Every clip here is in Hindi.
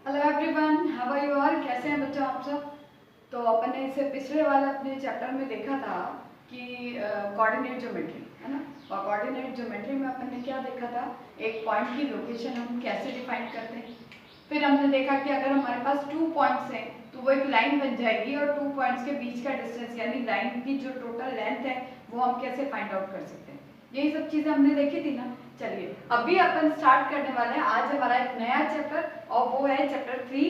Hello everyone, how are you all? कैसे हैं बच्चों आप सब? तो अपन ने इससे पिछले वाले अपने चैप्टर में देखा था कि कोऑर्डिनेट ज्योमेट्री है ना। और कोऑर्डिनेट ज्योमेट्री में अपन ने क्या देखा था, एक पॉइंट की लोकेशन हम कैसे डिफाइन करते हैं। फिर हमने देखा कि अगर हमारे पास 2 पॉइंट्स हैं तो वो एक लाइन बन जाएगी और 2 पॉइंट्स के बीच का डिस्टेंस यानी लाइन की जो टोटल लेंथ है वो हम कैसे फाइंड आउट कर सकते हैं। यही सब चीज़ें हमने देखी थी ना। चलिए अभी अपन स्टार्ट करने वाले हैं आज हमारा एक नया चैप्टर और वो है chapter 3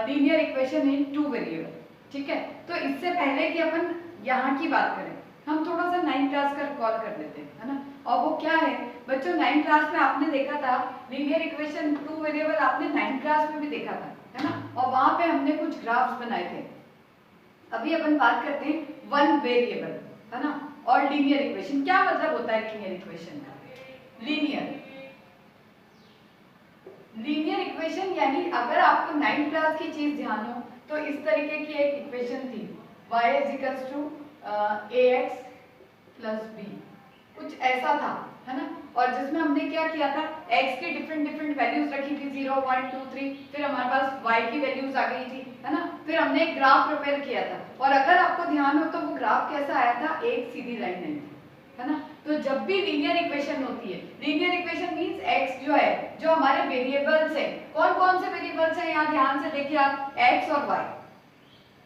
linear equation in 2 variable. ठीक है, तो इससे पहले कि अपन यहाँ की बात करें हम थोड़ा सा 9th क्लास का रिकॉल कर लेते हैं, है ना। और वो क्या है बच्चों, 9th क्लास में आपने देखा था लीनियर इक्वेशन 2 वेरिएबल, आपने 9th क्लास में भी देखा था, है ना। और वहां पे हमने कुछ ग्राफ्स बनाए थे। अभी अपन बात करते हैं 1 वेरिएबल, है ना। और लीनियर इक्वेशन, क्या मतलब होता है लीनियर इक्वेशन का? लीनियर इक्वेशन यानी अगर आपको 9th क्लास की चीज ध्यान हो तो इस तरीके की एक इक्वेशन थी y ax प्लस b, कुछ ऐसा था, है ना। और जिसमें हमने क्या किया था, x की डिफरेंट वैल्यूज रखी थी 0 1 2 3, फिर हमारे पास y की वैल्यूज आ गई थी, है ना। फिर हमने एक ग्राफ प्रिपेयर किया था और अगर आपको ध्यान हो तो वो ग्राफ कैसा आया था, एक सीधी लाइन नहीं थी, है ना। तो जब भी लीनियर इक्वेशन होती है, लीनियर इक्वेशन मींस x जो है, जो हमारे वेरिएबल्स है, कौन कौन से वेरिएबल्स है यहाँ ध्यान से देखिए आप, x और y,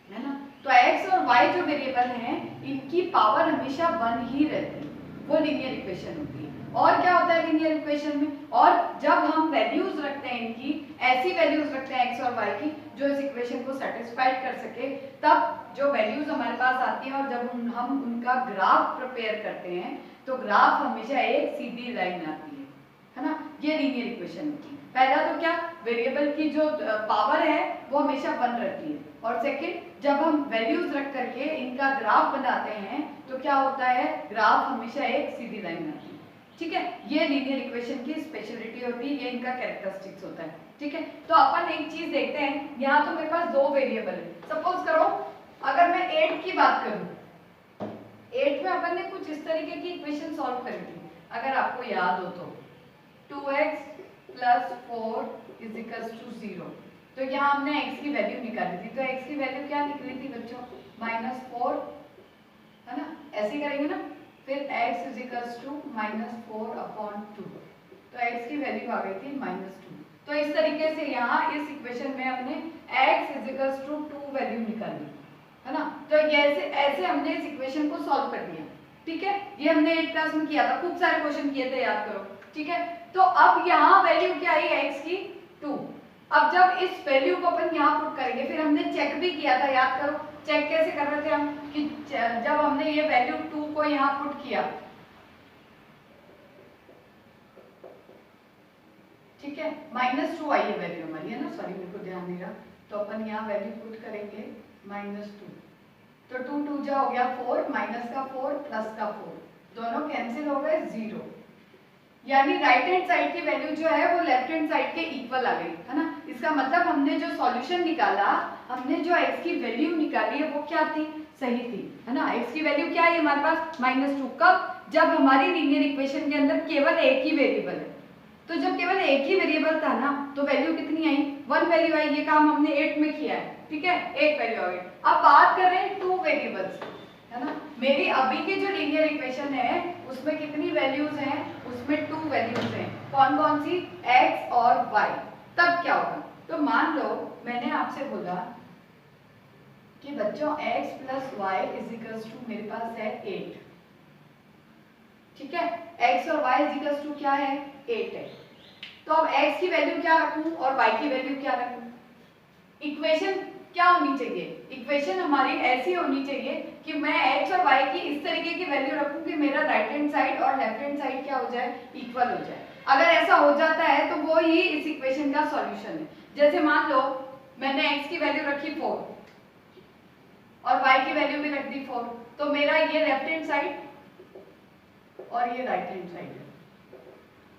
है ना। तो x और y जो वेरिएबल हैं इनकी पावर हमेशा 1 ही रहती है, वो लीनियर इक्वेशन होती है। और क्या होता है लीनियर इक्वेशन में, और जब हम वैल्यूज रखते हैं इनकी, ऐसी वैल्यूज रखते हैं x और y की जो इस इक्वेशन को सेटिस्फाइड कर सके, तब जो वैल्यूज हमारे पास आती हैं और जब हम उनका ग्राफ प्रिपेयर करते हैं तो ग्राफ हमेशा एक सीधी लाइन आती है ना। ये लीनियर इक्वेशन होती है। पहला तो क्या, वेरिएबल की जो पावर है वो हमेशा 1 रहती है, और सेकंड जब हम वैल्यूज रख करके इनका ग्राफ बनाते हैं तो क्या होता है, ग्राफ हमेशा एक सीधी लाइन आती है। ठीक है, ये लीनियर इक्वेशन की स्पेशलिटी होती है, ये इनका कैरेक्टरिस्टिक्स होता है। ठीक है, तो अपन एक चीज देखते हैं, यहाँ तो मेरे पास 2 वेरिएबल है। सपोज करो अगर मैं 8 की बात करूं, 8 में अपन ने कुछ इस तरीके की इक्वेशन सॉल्व करी थी, अगर आपको याद हो तो 2x plus 4 is equals to 0। तो यहाँ हमने x की वैल्यू निकाली थी, तो x की वैल्यू क्या निकली थी बच्चों, -4, है ना। ऐसे ही करेंगे ना, फिर x इज इक्वल्स टू -4/2, तो x की वैल्यू आ गई थी -2। तो इस तरीके से यहाँ इस इक्वेशन में हमने x is equals to 2 value निकाली, है ना। तो ऐसे ऐसे हमने इस इक्वेशन को सॉल्व कर दिया। ठीक है, ये हमने 8 क्लास में किया था, खूब सारे क्वेश्चन किए थे, याद करो। ठीक है, तो अब यहाँ वैल्यू क्या आई x की, 2। अब जब इस वैल्यू को अपन यहाँ पुट करेंगे, फिर हमने चेक भी किया था, याद करो। चेक कैसे कर रहे थे हम, कि जब हमने ये वैल्यू 2 को यहाँ पुट किया, ठीक है, -2 आई है वैल्यू हमारी, है ना। सॉरी मेरे को ध्यान नहीं रहा, तो अपन यहाँ वैल्यू पुट करेंगे -2, तो 2 2 जा हो गया 4, माइनस का 4 प्लस का 4, दोनों कैंसिल हो गए 0, यानी राइट हैंड साइड की वैल्यू जो है वो लेफ्ट हैंड साइड के इक्वल आ गई, है ना। इसका मतलब हमने जो सॉल्यूशन निकाला, हमने जो x की वैल्यू निकाली है वो क्या थी, सही थी, है ना। x की वैल्यू क्या है हमारे पास, -2। कब, जब हमारी लीनियर इक्वेशन के अंदर केवल एक ही वेरिएबल है। तो जब केवल एक ही वेरिएबल था ना, तो वैल्यू कितनी आई, 1 वैल्यू आई। ये काम हमने 8 में किया है, ठीक है, एक वैल्यू आ गई। अब बात कर रहे हैं 2 वेरिएबल्स, है ना। मेरी अभी की जो लीनियर इक्वेशन है उसमें कितनी वैल्यूज हैं, उसमें 2 वैल्यूज हैं, कौन कौन सी, x और y। तब क्या होगा, तो मान लो मैंने आपसे बोला कि बच्चों x plus y is equals to, मेरे पास है 8, ठीक है, x और y इज इक्वल्स टू क्या है, 8 है। तो अब x की वैल्यू क्या रखूं और y की वैल्यू क्या रखूं। इक्वेशन क्या होनी चाहिए, इक्वेशन हमारी ऐसी होनी चाहिए कि मैं x और y की इस तरीके की वैल्यू रखूं कि मेरा राइट हैंड साइड और लेफ्ट हैंड साइड क्या हो जाए, इक्वल हो जाए। अगर ऐसा हो जाता है तो वो ही इस इक्वेशन का सॉल्यूशन है। जैसे मान लो मैंने x की वैल्यू रखी 4 और y की वैल्यू भी रख दी 4, तो मेरा ये लेफ्ट हैंड साइड और ये राइट हैंड साइड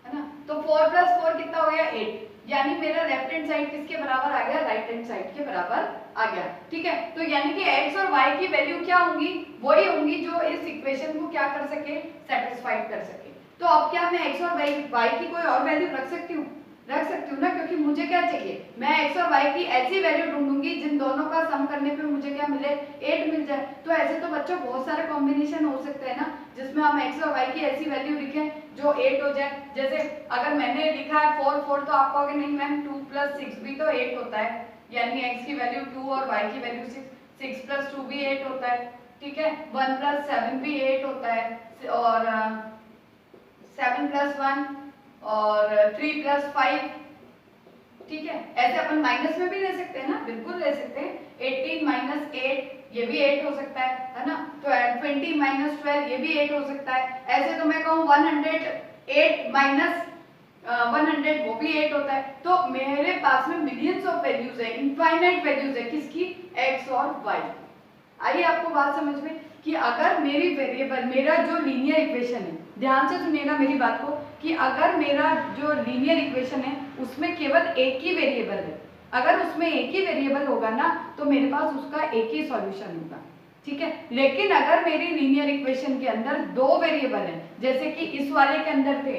है ना। तो 4 + 4 कितना हो गया, 8, यानी मेरा लेफ्ट हैंड साइड किसके बराबर आ गया, राइट हैंड साइड के बराबर आ गया। ठीक है, तो यानी कि x और y की वैल्यू क्या होंगी, वही होंगी जो इस इक्वेशन को क्या कर सके, सेटिस्फाइड कर सके। तो अब क्या मैं x और y की कोई और वैल्यू रख सकती हूँ, रख सकती हूँ ना, क्योंकि मुझे क्या चाहिए, मैं x और y की ऐसी वैल्यू ढूंढूंगी जिन दोनों का सम करने पे मुझे क्या मिले, 8 मिल जाए। तो ऐसे तो बच्चों बहुत सारे कॉम्बिनेशन हो सकते हैं ना, जिसमें हम x और y की ऐसी वैल्यू लिखें जो 8 हो जाए। जैसे अगर मैंने लिखा है 4 तो आप कहोगे नहीं मैम 2 + 6 भी तो 8 होता है, यानी x की वैल्यू 2 और y की वैल्यू 6, 6 + 2 भी 8 होता है, ठीक है। 1 + 7 भी 8 होता है, और 7 + 1 और 3 + 5, ठीक है। ऐसे अपन माइनस में भी ले सकते हैं ना, बिल्कुल ले सकते हैं। 18 - 8 ये भी 8 हो सकता है ना। तो 20 - 12 ये भी 8 हो सकता है। ऐसे तो मैं कहूँ 108 - 100 वो भी 8 होता है। तो मेरे पास में मिलियंस ऑफ वैल्यूज है, इनफाइनाइट वैल्यूज है, किसकी, x और y। आइए आपको बात समझ में कि अगर मेरी वेरिएबल, मेरा जो लीनियर इक्वेशन है, ध्यान से सुनिएगा मेरी बात को, कि अगर मेरा जो लीनियर इक्वेशन है उसमें केवल एक ही वेरिएबल है, अगर उसमें एक ही वेरिएबल होगा ना तो मेरे पास उसका एक ही सॉल्यूशन होगा, ठीक है। लेकिन अगर मेरी लीनियर इक्वेशन के अंदर दो वेरिएबल है, जैसे कि इस वाले के अंदर थे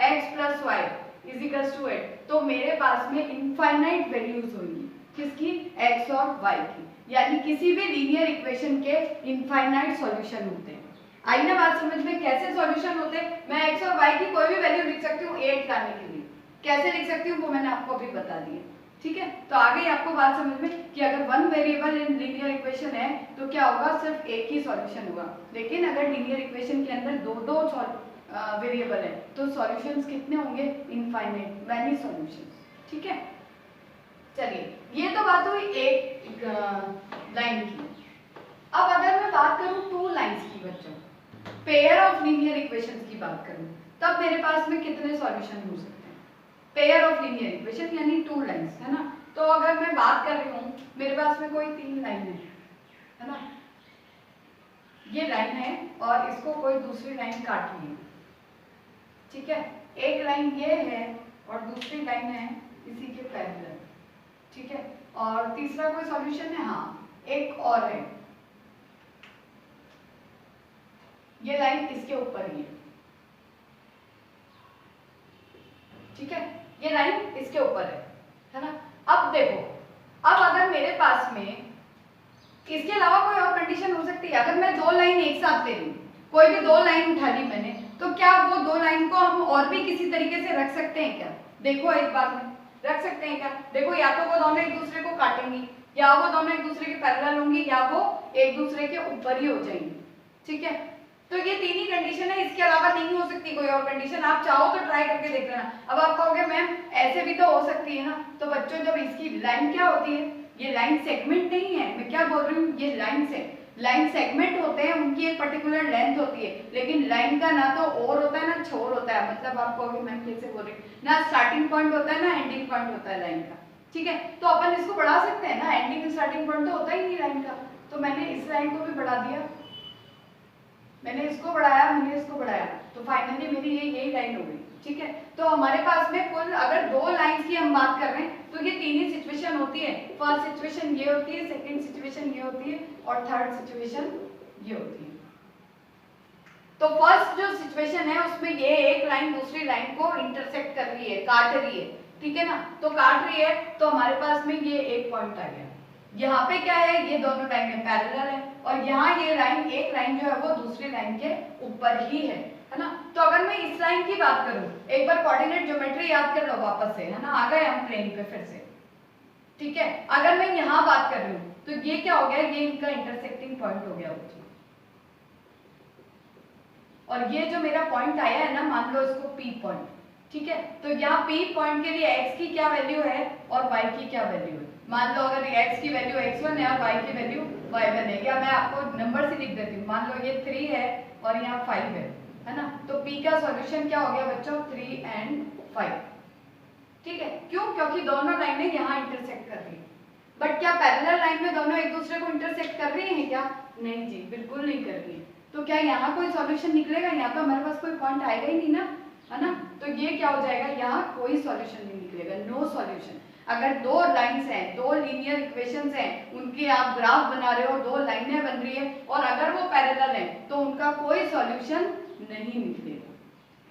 x + y = 8, तो मेरे पास में इनफाइनाइट वैल्यूज होंगी, किसकी, x और y की। यानी किसी भी लीनियर इक्वेशन के इनफाइनाइट सॉल्यूशन होते हैं। आई ना बात समझ में, कैसे सॉल्यूशन होते हैं। मैं x और y की कोई भी वैल्यू लिख सकती हूँ 8 लाने के लिए, कैसे लिख सकती हूँ वो मैंने आपको अभी बता दिया, ठीक है। तो आ गई आपको बात समझ में कि अगर one variable in linear equation है तो क्या होगा, सिर्फ एक ही सॉल्यूशन होगा। लेकिन अगर लीनियर इक्वेशन के अंदर दो दो वेरिएबल है तो सॉल्यूशंस कितने होंगे, इनफाइनाइट, मैनी सॉल्यूशंस, ठीक है। चलिए ये तो बात हुई एक लाइन की। अब अगर मैं बात करूं टू लाइंस की बच्चों, पेयर ऑफ लीनियर इक्वेशंस की बात करूं, तब मेरे पास में कितने सॉल्यूशन हो सकते हैं। पेयर ऑफ लीनियर इक्वेशन यानी टू लाइंस, है ना। तो अगर मैं बात कर रही हूं, मेरे पास में कोई तीन लाइन है ना, ये लाइन है और इसको कोई दूसरी लाइन काट ली है, ठीक है। एक लाइन ये है और दूसरी लाइन है इसी के पैरेलल, ठीक है। और तीसरा कोई सॉल्यूशन है, हाँ एक और है, ये लाइन इसके ऊपर ही है, ठीक है। ये लाइन इसके ऊपर है ना। अब देखो, अब अगर मेरे पास में इसके अलावा कोई और कंडीशन हो सकती है। अगर मैं दो लाइन एक साथ ले लूं, कोई भी दो लाइन उठा ली मैंने, तो क्या वो दो लाइन को हम और भी किसी तरीके से रख सकते हैं क्या। देखो एक बात में रख सकते हैं क्या, देखो या तो वो दोनों एक दूसरे को काटेंगी, या वो दोनों एक दूसरे के पैरेलल होंगी, या वो एक दूसरे के ऊपर ही हो जाएंगी, ठीक है। तो ये तीन ही कंडीशन है, इसके अलावा नहीं हो सकती कोई और कंडीशन। आप चाहो तो ट्राई करके देख लेना। अब आप कहोगे मैम ऐसे भी तो हो सकती है ना, तो बच्चों जब इसकी लाइन क्या होती है, ये लाइन सेगमेंट नहीं है, मैं क्या बोल रही हूँ, ये लाइन से लाइन सेगमेंट होते हैं, उनकी एक पर्टिकुलर लेंथ होती है, लेकिन लाइन का ना तो और होता है ना छोर होता है। मतलब आप कहोगे मैम कैसे बोल रही हूँ, ना स्टार्टिंग पॉइंट होता है ना एंडिंग पॉइंट होता है लाइन का, ठीक है। तो अपन इसको बढ़ा सकते हैं ना, एंडिंग स्टार्टिंग पॉइंट तो होता ही नहीं लाइन का। तो मैंने इस लाइन को भी बढ़ा दिया, मैंने इसको बढ़ाया, मैंने इसको बढ़ाया, तो फाइनली मेरी यही लाइन हो गई, ठीक है। तो हमारे पास में कुल अगर दो लाइंस की हम बात कर रहे हैं तो ये तीन ही सिचुएशन होती है। फर्स्ट सिचुएशन ये होती है, सेकंड सिचुएशन ये होती है और थर्ड सिचुएशन ये होती है। तो फर्स्ट जो सिचुएशन है उसमें ये एक लाइन दूसरी लाइन को इंटरसेक्ट कर रही है, काट रही है, ठीक है ना। तो काट रही है तो हमारे पास में ये एक पॉइंट आ गया। यहाँ पे क्या है, ये दोनों लाइनें पैरेलल है और यहाँ ये लाइन, एक लाइन जो है वो दूसरी लाइन के ऊपर ही है ना। तो अगर मैं इस लाइन की बात करूं, एक बार कोऑर्डिनेट ज्योमेट्री याद कर लो वापस से, है ना, आ गए हम प्लेन पे फिर से, ठीक है। अगर मैं यहाँ बात कर रही हूँ तो ये क्या हो गया, ये इनका इंटरसेक्टिंग पॉइंट हो गया बच्चों। और ये जो मेरा पॉइंट आया है ना, मान लो इसको P पॉइंट, ठीक है। तो यहाँ P पॉइंट के लिए x की क्या वैल्यू है और y की क्या वैल्यू है। मान लो अगर x की वैल्यू x1 है और y की वैल्यू y1 है, या मैं आपको नंबर से लिख देती हूँ, मान लो ये 3 है और यहाँ 5 है ना। तो P का सॉल्यूशन क्या हो गया बच्चों, 3 और 5, ठीक है। क्यों, क्योंकि दोनों लाइनें यहाँ इंटरसेक्ट कर रही है। बट क्या पैरेलल लाइन में दोनों एक दूसरे को इंटरसेक्ट कर रही हैं क्या, नहीं जी, बिल्कुल नहीं कर रही है। तो क्या यहाँ कोई सॉल्यूशन निकलेगा, यहाँ तो हमारे पास कोई पॉइंट आएगा ही नहीं ना, है ना। तो ये क्या हो जाएगा, यहाँ कोई सॉल्यूशन नहीं निकलेगा, नो सॉल्यूशन। अगर दो लाइंस हैं, दो लीनियर इक्वेशंस हैं, उनके आप ग्राफ बना रहे हो, दो लाइनें बन रही है और अगर वो पैरेलल हैं तो उनका कोई सॉल्यूशन नहीं निकलेगा,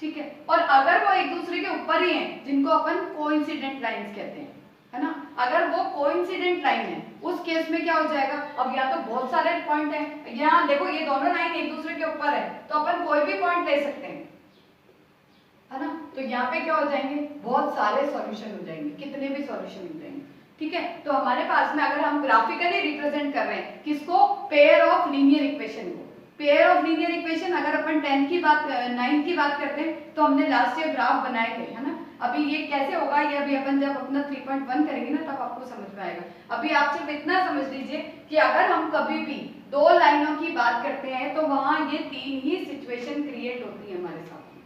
ठीक है। और अगर वो एक दूसरे के ऊपर ही हैं, जिनको अपन कोइंसिडेंट लाइंस कहते हैं, है ना, अगर वो कोइंसिडेंट लाइन है उस केस में क्या हो जाएगा, अब या तो बहुत सारे पॉइंट हैं, यहाँ देखो ये दोनों लाइन एक दूसरे के ऊपर है तो अपन कोई भी पॉइंट ले सकते हैं, है ना, तो यहाँ पे क्या हो जाएंगे, बहुत सारे सॉल्यूशन हो जाएंगे, कितने भी सॉल्यूशन हो जाएंगे, ठीक है। तो हमारे पास में अगर हम ग्राफिकली रिप्रेजेंट कर रहे हैं किसको, पेयर ऑफ लीनियर इक्वेशन को, पेयर ऑफ लीनियर इक्वेशन अगर अपन 10 की बात 9 की बात करते हैं तो हमने लास्ट ईयर ग्राफ बनाए थे, है ना। अभी ये कैसे होगा, ये अभी अपन जब अपना 3.1 करेंगे ना तब आपको समझ में आएगा। अभी आप सिर्फ इतना समझ लीजिए कि अगर हम कभी भी दो लाइनों की बात करते हैं तो वहां ये तीन ही सिचुएशन क्रिएट होती है हमारे साथ में,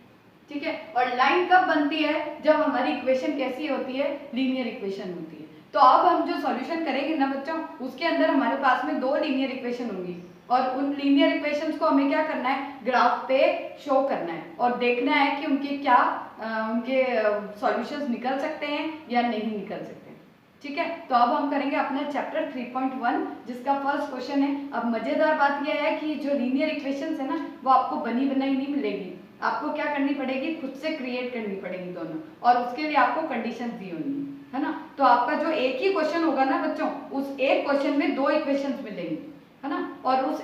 ठीक है। और लाइन कब बनती है, जब हमारी इक्वेशन कैसी होती है, लीनियर इक्वेशन होती है। तो अब हम जो सॉल्यूशन करेंगे ना बच्चों, उसके अंदर हमारे पास में दो लीनियर इक्वेशन होंगी और उन लीनियर इक्वेशंस को हमें क्या करना है, ग्राफ पे शो करना है और देखना है कि उनके क्या उनके सॉल्यूशंस निकल सकते हैं या नहीं निकल सकते, ठीक है। तो अब हम करेंगे अपना चैप्टर 3.1 जिसका फर्स्ट क्वेश्चन है। अब मजेदार बात यह है कि जो लीनियर इक्वेशंस है ना वो आपको बनी बनाई नहीं मिलेगी, आपको क्या करनी पड़ेगी, खुद से क्रिएट करनी पड़ेगी दोनों, और उसके लिए आपको कंडीशंस दी होंगी, है ना। तो आपका जो एक ही क्वेश्चन होगा ना बच्चों, उस एक क्वेश्चन में दो इक्वेशंस मिलेंगी, है ना, और उस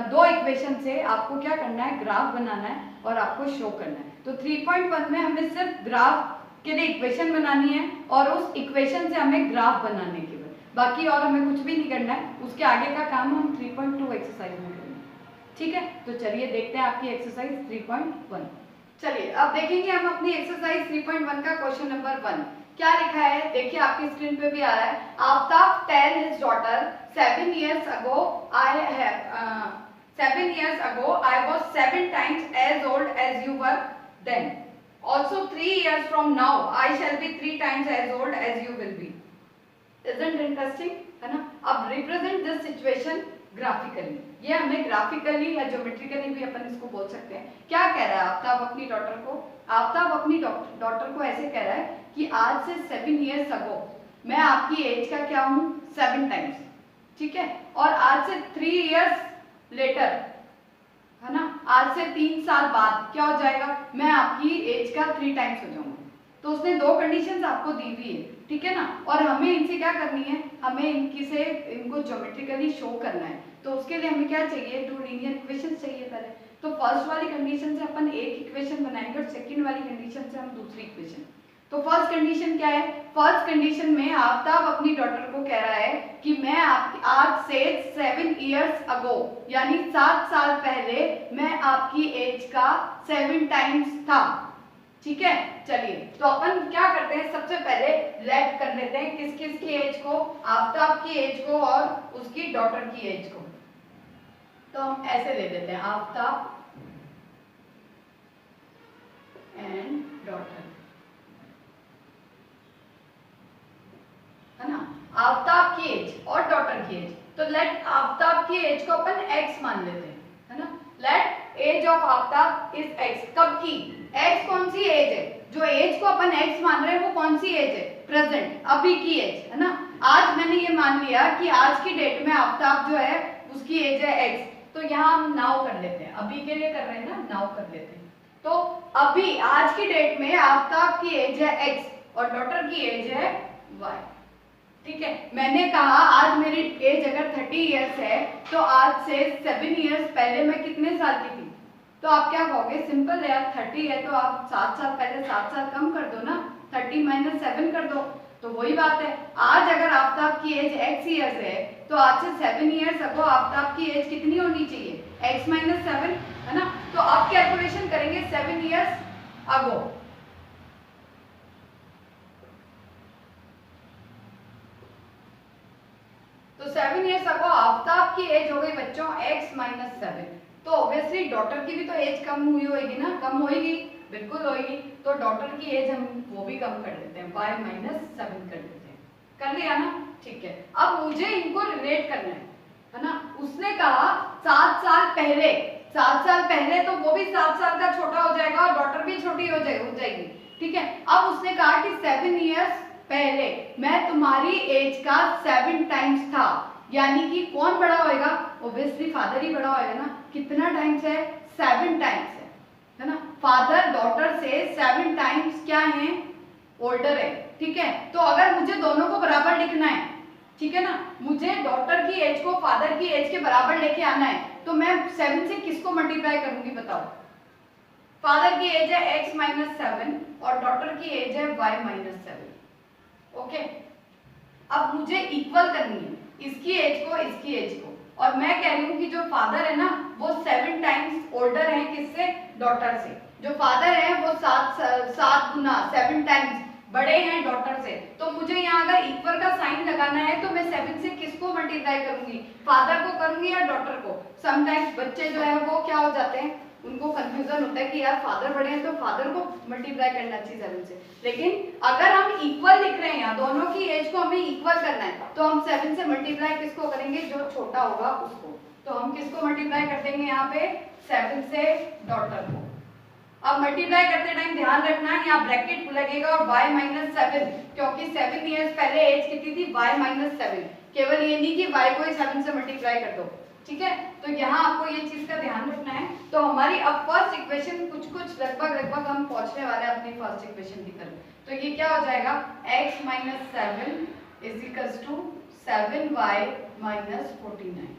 दो इक्वेशन से आपको क्या करना है, ग्राफ बनाना है और आपको शो करना है। तो 3.1 में हमें सिर्फ ग्राफ के लिए इक्वेशन बनानी है और उस इक्वेशन से हमें ग्राफ बनाने के बाद बाकी और हमें कुछ भी नहीं करना है, उसके आगे का काम हम 3.2 एक्सरसाइज में करेंगे, ठीक है। तो चलिए देखते हैं आपकी एक्सरसाइज 3.1। चलिए अब देखेंगे हम अपनी एक्सरसाइज 3.1 का क्वेश्चन नंबर 1 क्या लिखा है, देखिए आपकी स्क्रीन पे भी आ रहा है। Aftab tell his daughter 7 years ago I was 7 times as old as you were then. Also 3 years from now I shall be 3 times as old as you will be. Isn't interesting, है ना। अब represent this situation graphically, ये हमें ग्राफिकली या ज्योमेट्रिकली भी अपन इसको बोल सकते हैं। क्या कह रहा है आफ्ताब अपनी डॉटर को, आफ्ताब अपनी डॉटर को ऐसे कह रहा है कि आज से 7 years ago मैं आपकी एज का क्या हूँ, 7 टाइम्स, ठीक है। और आज से 3 years later, है ना, आज से 3 साल बाद क्या हो जाएगा, मैं आपकी एज का 3 टाइम्स हो जाऊंगा। तो उसने दो कंडीशंस आपको दी हुई है, ठीक है ना, और हमें इनसे क्या करनी है, हमें इनको ज्योमेट्रिकली शो करना है। तो उसके लिए हमें क्या चाहिए, 2 लीनियर इक्वेशंस चाहिए पहले। तो फर्स्ट वाली कंडीशन से अपन एक इक्वेशन बनाएंगे और सेकंड वाली कंडीशन से हम दूसरी इक्वेशन। तो फर्स्ट कंडीशन क्या है, फर्स्ट कंडीशन में आफ्ताब अपनी डॉटर को कह रहा है कि मैं आज से 7 years ago यानी 7 साल पहले मैं आपकी एज का 7 टाइम्स था, ठीक है। चलिए तो अपन क्या करते हैं, सबसे पहले लेट कर लेते हैं किस किस की एज को, आफ्ताब की एज को और उसकी डॉटर की एज को। तो हम ऐसे ले लेते हैं आफ्ताब एंड डॉटर, है ना, आफ्ताब की एज और डॉटर की एज। तो लेट आफ्ताब की एज को अपन x मान लेते हैं, है ना। Let age of Aftab is x, कब की, x कौन सी एज है, जो एज को अपन x मान रहे हैं वो कौन सी एज है, प्रेजेंट, अभी की एज, है ना। आज मैंने ये मान लिया कि आज की डेट में आफ्ताब जो है उसकी एज है x, तो यहाँ हम नाउ कर लेते हैं, अभी के लिए कर रहे हैं ना, नाउ कर लेते हैं। तो अभी आज की डेट में आफ्ताब की एज है x और डॉटर की एज है y, ठीक है। मैंने कहा आज मेरी एज अगर 30 years है तो आज से 7 years पहले मैं कितने साल की थी, तो आप क्या कहोगे, सिंपल है यार, 30 है तो आप 7 साल पहले 7 साल कम कर दो ना, 30 - 7 कर दो। तो वही बात है, आज अगर आफ्ताब की एज x years है तो आज से 7 years ago आफ्ताब की एज कितनी होनी चाहिए, x - 7, है ना। तो आप कैलकुलेशन करेंगे 7 years ago, तो 7 years ago आफ्ताब की एज हो गई बच्चों x - 7। तो ऑब्वियसली डॉटर की भी तो एज कम हुई होगी ना, कम होगी, बिल्कुल होगी। तो डॉटर की एज हम वो भी कम कर देते हैं, y - 7 कर देते हैं, कर लिया ना, ठीक है। अब मुझे इनको रिलेट करना है ना। उसने कहा 7 साल पहले, 7 साल पहले तो वो भी 7 साल का छोटा हो जाएगा और डॉटर भी छोटी हो जाएगी, ठीक है। अब उसने कहा कि 7 years पहले मैं तुम्हारी एज का 7 टाइम्स था, यानी कि कौन बड़ा होएगा, ऑब्वियसली फादर ही बड़ा होएगा ना। कितना टाइम्स है, 7 टाइम्स है ना। फादर डॉटर से 7 टाइम्स क्या है, ओल्डर है, ठीक है। तो अगर मुझे दोनों को बराबर लिखना है, ठीक है ना, मुझे डॉटर की एज को फादर की एज के बराबर लेके आना है, तो मैं 7 से किसको मल्टीप्लाई करूंगी बताओ। फादर की एज है x माइनस 7 और डॉटर की एज है y माइनस 7। ओके, अब मुझे इक्वल करनी है इसकी एज को इसकी एज को, और मैं कह रही हूँ कि जो फादर है ना वो 7 टाइम्स ओल्डर है किससे, डॉटर से। जो फादर है वो 7 गुना 7 टाइम्स बड़े हैं डॉटर से। तो मुझे यहाँ अगर इक्वल का साइन लगाना है तो मैं 7 से किसको मल्टीप्लाई करूंगी, फादर को करूंगी या डॉटर को। समटाइम्स बच्चे जो है वो क्या हो जाते हैं, उनको कंफ्यूजन होता है कि यार फादर बड़े हैं तो फादर को मल्टीप्लाई करना चाहिए 7 से। लेकिन अगर हम इक्वल लिख रहे हैं यहाँ, दोनों की एज को हमें इक्वल करना है, तो हम 7 से मल्टीप्लाई किसको करेंगे, जो छोटा होगा उसको। तो हम किसको मल्टीप्लाई कर देंगे यहाँ पे, 7 से डॉटर को। अब मल्टीप्लाई करते टाइम ध्यान रखना है यहाँ ब्रैकेट लगेगा और y माइनस 7, क्योंकि 7 ईयर्स पहले एज कितनी थी, y माइनस 7। केवल ये नहीं कि y को ही 7 से मल्टीप्लाई कर दो, ठीक है। तो यहाँ आपको ये चीज का ध्यान रखना है। तो हमारी अब फर्स्ट इक्वेशन कुछ लगभग हम पहुंचने वाले हैं अपनी फर्स्ट इक्वेशन की तरफ। तो ये क्या हो जाएगा, x minus 7 is equals to 7y minus 49,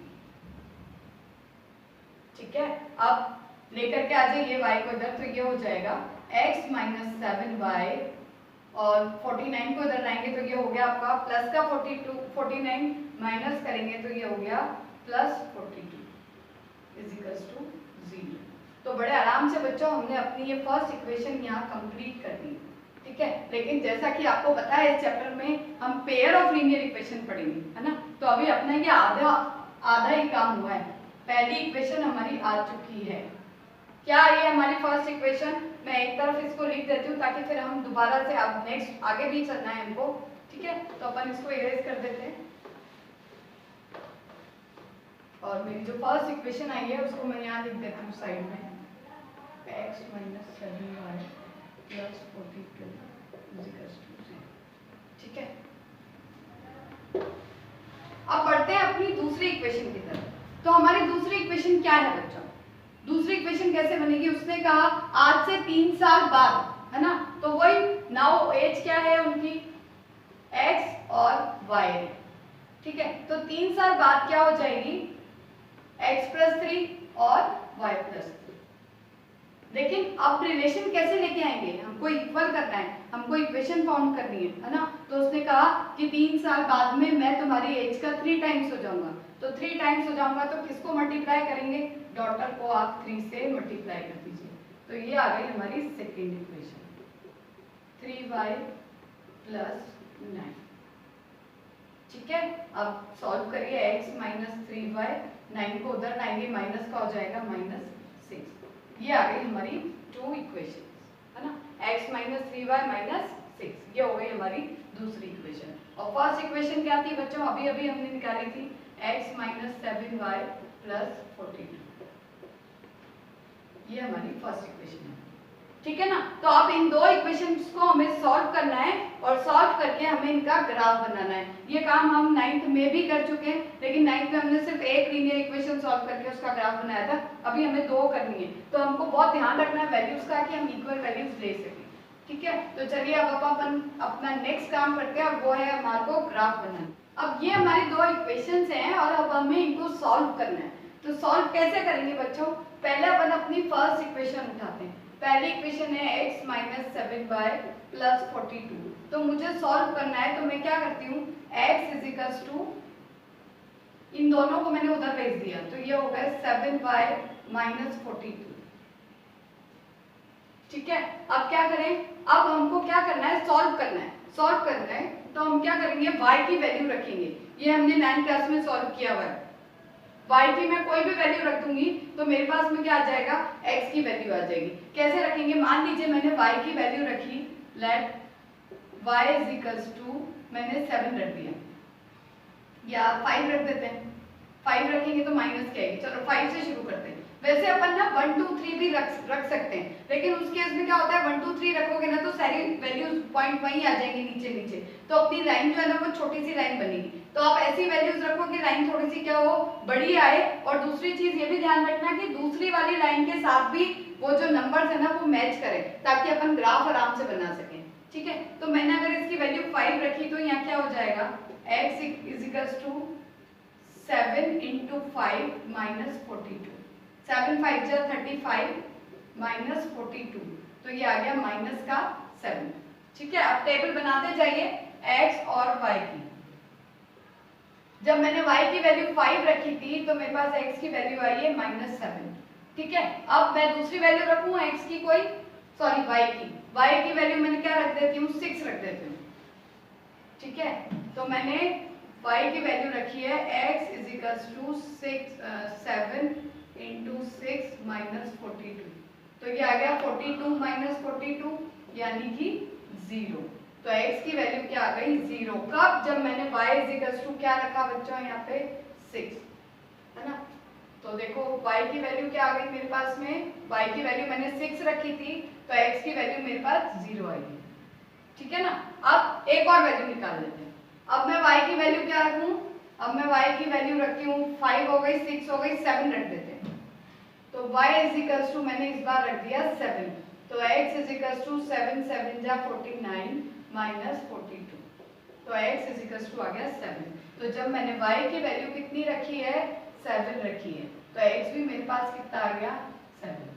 ठीक है। अब लेकर के आ जाए ये y को इधर, तो ये हो जाएगा x माइनस 7y और 49 को इधर लाएंगे तो ये हो गया आपका प्लस का 49 माइनस करेंगे तो ये हो गया प्लस 42 इज इक्वल्स टू 0। तो बड़े आराम से बच्चों हमने अपनी ये फर्स्ट इक्वेशन यहाँ कंप्लीट कर दी, ठीक है। लेकिन जैसा कि आपको पता है इस चैप्टर में हम पेयर ऑफ लीनियर इक्वेशन पढ़ेंगे, है ना। तो अभी अपना ये आधा ही काम हुआ है, पहली इक्वेशन हमारी आ चुकी है। क्या आ रही है हमारी फर्स्ट इक्वेशन, मैं एक तरफ इसको लिख देती हूँ ताकि फिर हम दोबारा से अब नेक्स्ट आगे भी चलना है हमको, ठीक है। तो अपन इसको इरेज कर देते हैं और मेरी जो फर्स्ट इक्वेशन आई है उसको मैं यहाँ लिख देती हूँ साइड में, x minus 7y plus 42 is equals to 0, ठीक है। अब बढ़ते हैं अपनी दूसरी इक्वेशन की तरफ। तो हमारी दूसरी इक्वेशन क्या है बच्चों, दूसरी इक्वेशन कैसे बनेगी, उसने कहा आज से 3 साल बाद, है ना। तो वही नाउ एज क्या है उनकी, x और y है, ठीक है। तो 3 साल बाद क्या हो जाएगी, x प्लस 3 और y प्लस 3। लेकिन अब रिलेशन कैसे लेके आएंगे, हमको इक्वल करना है, हमको इक्वेशन फाउंड करनी है ना। तो उसने कहा कि 3 साल बाद में मैं तुम्हारी एज का 3 टाइम्स हो जाऊंगा। तो 3 टाइम्स हो जाऊंगा तो किसको मल्टीप्लाई करेंगे, डॉटर को आप 3 से मल्टीप्लाई कर दीजिए। तो ये आ गई हमारी सेकेंड इक्वेशन, 3y प्लस 9, ठीक है। अब सॉल्व करिए, x माइनस 3y, 9 को उधर लाएंगे माइनस का हो जाएगा माइनस 6। ये आ गई हमारी 2 इक्वेशन, है ना, x माइनस 3y माइनस 6। ये हो गई हमारी दूसरी इक्वेशन। और फर्स्ट इक्वेशन क्या थी बच्चों, अभी अभी हमने निकाली थी, x माइनस 7y प्लस 42। ये हमारी फर्स्ट इक्वेशन है, ठीक है ना। तो अब इन दो इक्वेशंस को हमें सॉल्व करना है और सॉल्व करके हमें इनका ग्राफ बनाना है। ये काम हम 9th में भी कर चुके हैं, लेकिन 9th में हमने सिर्फ एक लीनियर इक्वेशन सॉल्व करके उसका ग्राफ बनाया था, अभी हमें 2 करनी है। तो हमको बहुत ध्यान रखना है वैल्यूज का कि हम इक्वल वैल्यूज ले सकें, ठीक है। तो चलिए अब अपन अपना नेक्स्ट काम करते हैं और वो है हमारे को ग्राफ बनाना। अब ये हमारी 2 इक्वेशंस हैं और अब हमें इनको सॉल्व करना है। तो सॉल्व कैसे करेंगे बच्चों, पहले अपन अपनी फर्स्ट इक्वेशन उठाते हैं। पहली इक्वेशन है x माइनस 7y प्लस 42। तो मुझे सॉल्व करना है, तो मैं क्या करती हूँ, x इज इक्वल्स टू, इन दोनों को मैंने उधर भेज दिया, तो ये हो गया 7y माइनस 42, ठीक है। अब क्या करें, अब हमको क्या करना है, सॉल्व करना है। सॉल्व करना है तो हम क्या करेंगे, y की वैल्यू रखेंगे। ये हमने 9th क्लास में सॉल्व किया हुआ है। y की मैं कोई भी वैल्यू रख दूंगी तो मेरे पास में क्या आ जाएगा, x की वैल्यू आ जाएगी। कैसे रखेंगे, मान लीजिए मैंने y की वैल्यू रखी, let y is equals to, मैंने 7 रख दिया या 5 रख देते हैं। 5 रखेंगे तो माइनस क्या आएगी, चलो 5 से शुरू करते हैं। वैसे अपन ना 1 2 3 भी रख सकते हैं, लेकिन उस केस में क्या होता है, 1 2 3 रखोगे ना तो सारी वैल्यूज पॉइंट वहीं आ जाएंगे नीचे नीचे, तो अपनी लाइन जो है ना वो छोटी सी लाइन बनेगी। तो आप ऐसी वैल्यूज रखो कि लाइन थोड़ी सी क्या हो, बड़ी आए। और दूसरी चीज ये भी ध्यान रखना कि दूसरी वाली लाइन के साथ भी वो जो नंबर्स है ना वो मैच करें, ताकि अपन ग्राफ आराम से बना सकें। ठीक है, तो मैंने अगर इसकी वैल्यू 5 रखी तो यहाँ क्या हो जाएगा, x is to 7 into 5 minus 42, 7 5 जा 35 माइनस 42, तो ये आ गया माइनस का 7। ठीक है, अब टेबल बनाते जाइए x और y की। जब मैंने y की वैल्यू 5 रखी थी तो मेरे पास x की वैल्यू आई है -7। ठीक है, अब मैं दूसरी वैल्यू रखूं x की कोई, सॉरी y की वैल्यू मैंने क्या रख देती हूँ, 6 रख देती हूँ। ठीक है, तो मैंने y की वैल्यू रखी है x is equals to 7 into 6 minus 42, तो ये आ गया 42 माइनस 42 यानी कि 0। तो x की वैल्यू क्या आ गई, 0। कब, जब मैंने y इज इक्वल्स टू क्या रखा बच्चों यहाँ पे 6, है ना। तो देखो y की वैल्यू क्या आ गई मेरे पास में, y की वैल्यू मैंने 6 रखी थी तो x की वैल्यू मेरे पास 0 आई। ठीक है ना, अब एक और वैल्यू निकाल लेते हैं। अब मैं y की वैल्यू क्या रखूं, अब मैं y की वैल्यू रखती हूँ 5 हो गई, 6 हो गई, 7 रख देते हैं। तो y इज इक्वल्स टू मैंने इस बार रख दिया 7, तो x इज इक्वल्स टू 7 7 जा 49 माइनस 42, तो x इज इक्वल्स टू आ गया 7। तो जब मैंने y की वैल्यू कितनी रखी है, 7 रखी है, तो x भी मेरे पास कितना आ गया, 7।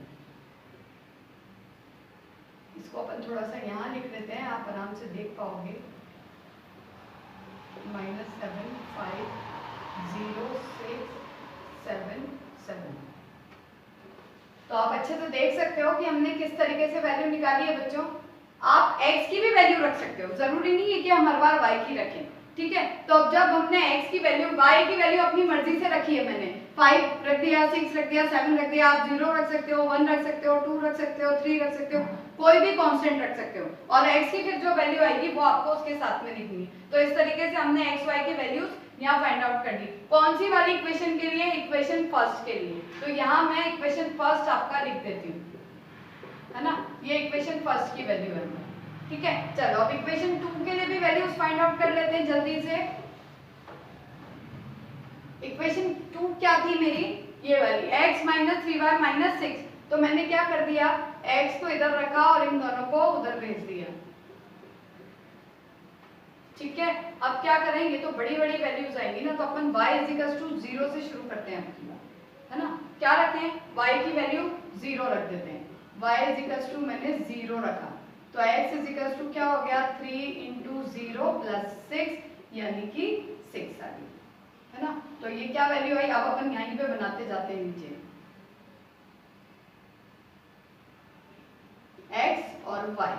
इसको अपन थोड़ा सा यहाँ लिख देते हैं, आप आराम से देख पाओगे। -7 5 0 6 7 7। तो आप अच्छे से देख सकते हो कि हमने किस तरीके से वैल्यू निकाली है बच्चों। आप x की भी वैल्यू रख सकते हो, जरूरी नहीं है कि हम हर बार y की रखें। ठीक है, तो अब जब हमने x की वैल्यू, y की वैल्यू अपनी मर्जी से रखी है, मैंने 5 रख दिया, 6 रख दिया, 7 रख दिया, आप 0 रख सकते हो, 1 रख सकते हो, 2 रख सकते हो, 3 रख सकते हो, कोई भी कांस्टेंट रख सकते हो, और x की फिर जो वैल्यू आएगी वो आपको उसके साथ में लिखनी है। तो इस तरीके से हमने x y की वैल्यूज यहाँ फाइंड आउट कर दी। कौन सी वाली इक्वेशन के लिए, इक्वेशन फर्स्ट के लिए। तो यहाँ मैं इक्वेशन फर्स्ट आपका लिख देती हूँ, है ना, ये इक्वेशन फर्स्ट की वैल्यू है। ठीक है, चलो अब इक्वेशन 2 के लिए भी वैल्यूज फाइंड आउट कर लेते हैं जल्दी से। इक्वेशन 2 क्या थी मेरी, ये वाली x माइनस 3y माइनस 6। तो मैंने क्या कर दिया, x को इधर रखा और इन दोनों को उधर भेज दिया। ठीक है, अब क्या करेंगे, तो बड़ी बड़ी वैल्यूज आएंगी ना, तो अपन y इज इक्वल टू 0 से शुरू करते हैं, है ना। क्या रखें, y की वैल्यू 0 रख देते हैं, y इज इक्वल टू मैंने 0 रखा, तो x इज इक्वल टू क्या हो गया, 3 इंटू 0 प्लस 6 यानी कि 6 आ गई, है ना। तो ये क्या वैल्यू आई, अब अपन यहीं पे बनाते जाते हैं नीचे x और y।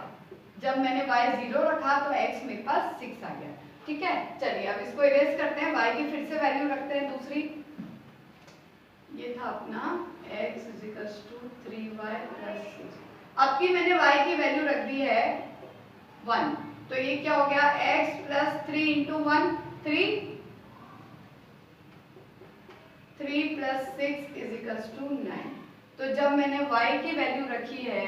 जब मैंने y 0 रखा तो x मेरे पास 6 आ गया। ठीक है, चलिए अब इसको इरेज करते हैं, y की फिर से वैल्यू रखते हैं दूसरी। ये था अपना x is equal to 3y plus 6। अब की मैंने y की वैल्यू रख दी है 1, तो ये क्या हो गया, x plus 3 into 1 3 plus 6 is equal to 9। तो जब मैंने y की वैल्यू रखी है,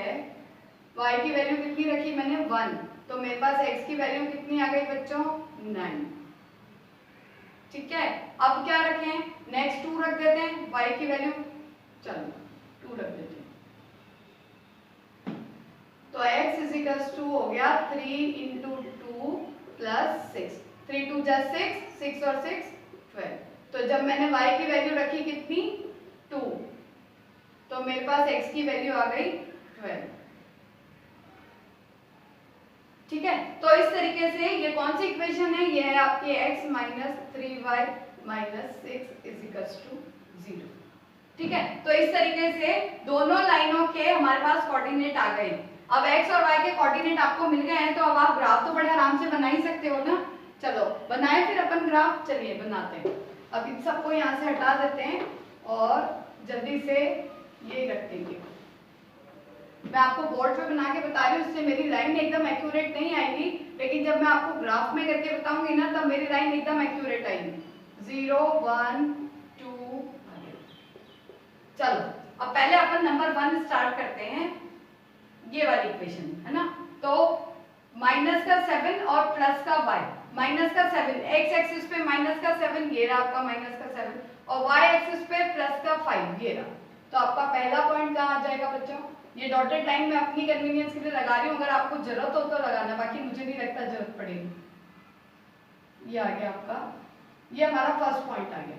y की वैल्यू कितनी रखी मैंने 1, तो मेरे पास x की वैल्यू कितनी आ गई बच्चों, 9। ठीक है, अब क्या रखें, नेक्स्ट 2 रख देते हैं, y की वैल्यू, चलो 2 रख देते हैं, तो x इज इक्वल टू हो गया 3 इंटू 2 प्लस 6, 3 2 जा 6, 6 और 6 12। तो जब मैंने y की वैल्यू रखी कितनी, 2, तो मेरे पास x की वैल्यू आ गई 12। ठीक है, तो इस तरीके से ये कौन सी इक्वेशन है, ये है आपकी x minus 3y minus 6 is equal to 0। ठीक है, तो इस तरीके से दोनों लाइनों के हमारे पास कोऑर्डिनेट आ गए। अब x और y के कोऑर्डिनेट आपको मिल गए हैं, तो अब आप ग्राफ तो बड़े आराम से बना ही सकते हो ना। चलो बनाए फिर अपन ग्राफ, चलिए बनाते हैं। अब इन सबको यहाँ से हटा देते हैं और जल्दी से ये रख देंगे। मैं आपको बोर्ड पे बना के बता रही हूँ, इससे मेरी लाइन एकदम एक्यूरेट नहीं आएगी, लेकिन जब मैं आपको ग्राफ में करके बताऊंगी ना, तब मेरी लाइन एकदम एक्यूरेट आएगी। 0 1 2। चलो अब पहले अपन नंबर 1 स्टार्ट करते हैं, ये वाली इक्वेशन है ना। तो माइनस का 7 और प्लस का y, माइनस का 7, एक्स एक्सिस पे माइनस का 7, ये रहा आपका माइनस का 7, और वाई एक्सिस पे प्लस का 5, ये रहा। तो आपका पहला पॉइंट कहाँ आ जाएगा बच्चों? ये डॉटेड लाइन मैं अपनी कन्वीनियंस के लिए लगा रही हूँ, अगर आपको जरूरत हो तो लगाना, बाकी मुझे नहीं लगता जरूरत पड़ेगी। ये आ गया आपका, ये हमारा फर्स्ट पॉइंट आ गया,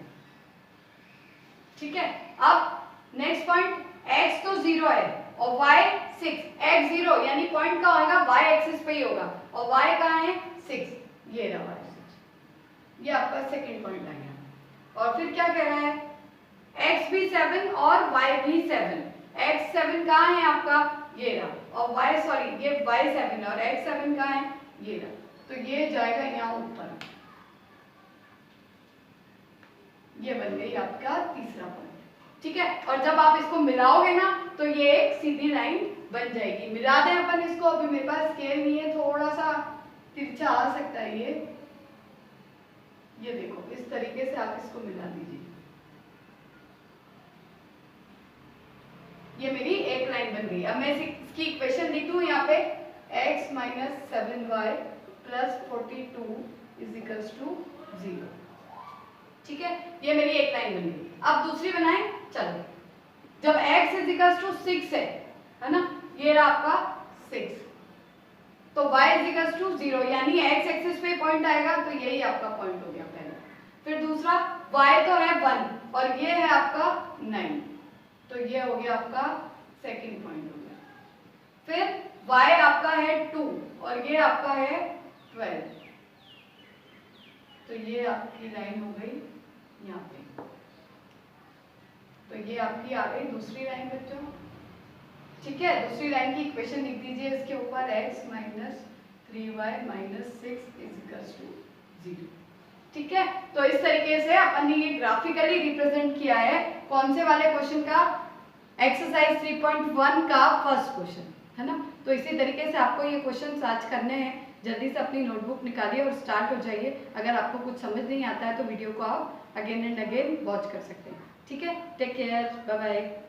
ठीक है। अब नेक्स्ट पॉइंट, x तो 0 है और y 6, x 0 यानी पॉइंट का होगा y एक्सिस पे ही होगा, और y कहाँ है 6, ये रहा y 6, ये आपका सेकंड पॉइंट आ गया। और फिर क्या कह रहा है, x भी 7 और y भी 7, x 7 कहाँ है आपका, ये रहा, और y सॉरी ये y 7 और x 7 कहाँ है, ये रहा। तो ये जाएगा यहाँ ऊपर, ये बन गई आपका तीसरा पॉइंट, ठीक है। और जब आप इसको मिलाओगे ना तो ये एक सीधी लाइन बन जाएगी। मिला दें अपन इसको, अभी मेरे पास स्केल नहीं है, थोड़ा सा तिरछा आ सकता है ये देखो इस तरीके से आप इसको मिला दीजिए, ये मेरी एक लाइन बन गई। अब मैं इसकी इक्वेशन लिख दूं यहाँ पे, x minus 7y plus 42 is equals to 0, ठीक है। ये मेरी एक लाइन बन गई। अब दूसरी बनाएं, चलो। जब x इज इक्वल्स टू 6 है ना, ये रहा आपका 6, तो y इज इक्वल्स टू 0 यानी x एक्सिस पे पॉइंट आएगा, तो यही आपका पॉइंट हो गया पहला। फिर दूसरा, y तो है 1 और ये है आपका 9, तो ये हो गया आपका सेकंड पॉइंट हो गया। फिर y आपका है 2 और ये आपका है 12, तो ये आपकी लाइन हो गई यहाँ पे, तो ये आपकी आ गई दूसरी लाइन बच्चों, ठीक है। दूसरी लाइन की इक्वेशन लिख दीजिए इसके ऊपर, x minus 3y minus 6 is equals to 0, ठीक है। तो इस तरीके से अपन ने ये ग्राफिकली रिप्रेजेंट किया है कौन से वाले क्वेश्चन का, एक्सरसाइज 3.1 का फर्स्ट क्वेश्चन, है ना। तो इसी तरीके से आपको ये क्वेश्चन आज करने हैं। जल्दी से अपनी नोटबुक निकालिए और स्टार्ट हो जाइए। अगर आपको कुछ समझ नहीं आता है तो वीडियो को आप अगेन एंड अगेन वॉच कर सकते हैं, ठीक है। Take care, bye bye.